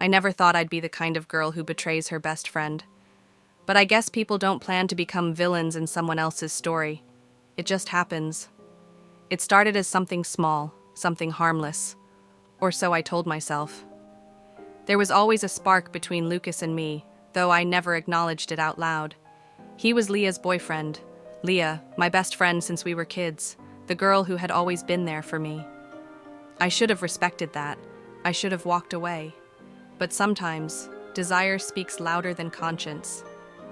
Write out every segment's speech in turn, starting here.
I never thought I'd be the kind of girl who betrays her best friend. But I guess people don't plan to become villains in someone else's story. It just happens. It started as something small, something harmless. Or so I told myself. There was always a spark between Lucas and me, though I never acknowledged it out loud. He was Leah's boyfriend. Leah, my best friend since we were kids, the girl who had always been there for me. I should have respected that. I should have walked away. But sometimes, desire speaks louder than conscience,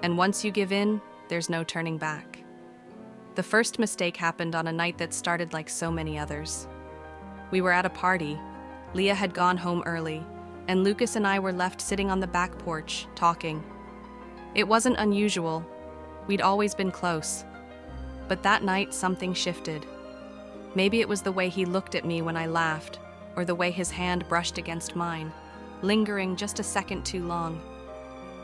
and once you give in, there's no turning back. The first mistake happened on a night that started like so many others. We were at a party. Leah had gone home early, and Lucas and I were left sitting on the back porch, talking. It wasn't unusual. We'd always been close. But that night, something shifted. Maybe it was the way he looked at me when I laughed, or the way his hand brushed against mine, lingering just a second too long.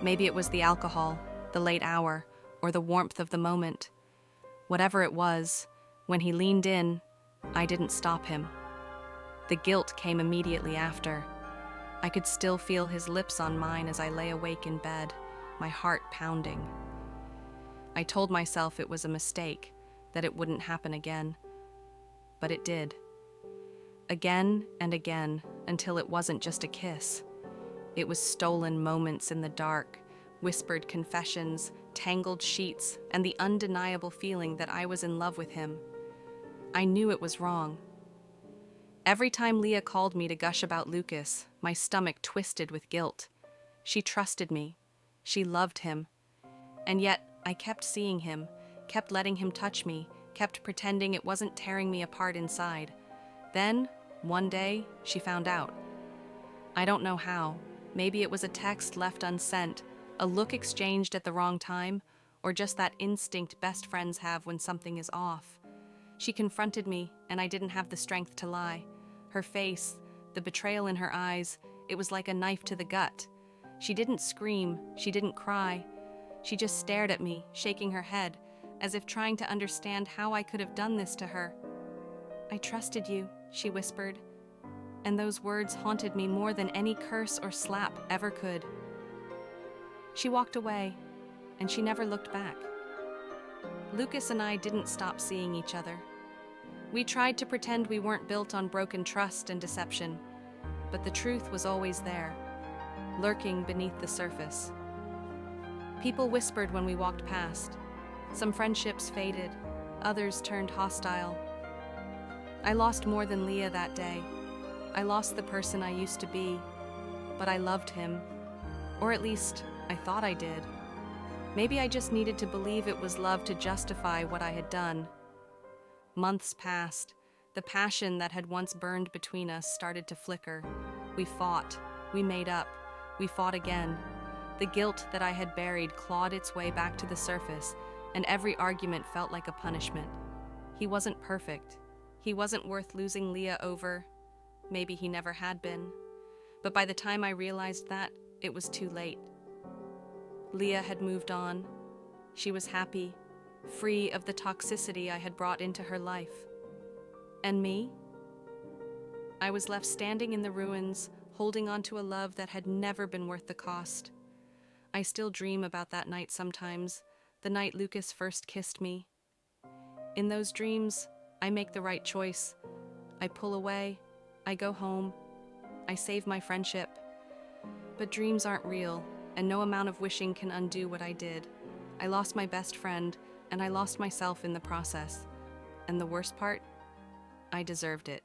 Maybe it was the alcohol, the late hour, or the warmth of the moment. Whatever it was, when he leaned in, I didn't stop him. The guilt came immediately after. I could still feel his lips on mine as I lay awake in bed, my heart pounding. I told myself it was a mistake, that it wouldn't happen again. But it did. Again and again, until it wasn't just a kiss. It was stolen moments in the dark, whispered confessions, tangled sheets, and the undeniable feeling that I was in love with him. I knew it was wrong. Every time Leah called me to gush about Lucas, my stomach twisted with guilt. She trusted me. She loved him. And yet, I kept seeing him, kept letting him touch me, kept pretending it wasn't tearing me apart inside. Then, one day, she found out. I don't know how. Maybe it was a text left unsent, a look exchanged at the wrong time, or just that instinct best friends have when something is off. She confronted me, and I didn't have the strength to lie. Her face, the betrayal in her eyes, it was like a knife to the gut. She didn't scream, she didn't cry. She just stared at me, shaking her head, as if trying to understand how I could have done this to her. "I trusted you," she whispered, and those words haunted me more than any curse or slap ever could. She walked away, and she never looked back. Lucas and I didn't stop seeing each other. We tried to pretend we weren't built on broken trust and deception, but the truth was always there, lurking beneath the surface. People whispered when we walked past. Some friendships faded, others turned hostile. I lost more than Leah that day. I lost the person I used to be, but I loved him. Or at least, I thought I did. Maybe I just needed to believe it was love to justify what I had done. Months passed. The passion that had once burned between us started to flicker. We fought. We made up. We fought again. The guilt that I had buried clawed its way back to the surface, and every argument felt like a punishment. He wasn't perfect. He wasn't worth losing Leah over. Maybe he never had been. But by the time I realized that, it was too late. Leah had moved on. She was happy, free of the toxicity I had brought into her life. And me? I was left standing in the ruins, holding on to a love that had never been worth the cost. I still dream about that night sometimes, the night Lucas first kissed me. In those dreams, I make the right choice. I pull away, I go home, I save my friendship. But dreams aren't real, and no amount of wishing can undo what I did. I lost my best friend, and I lost myself in the process. And the worst part? I deserved it.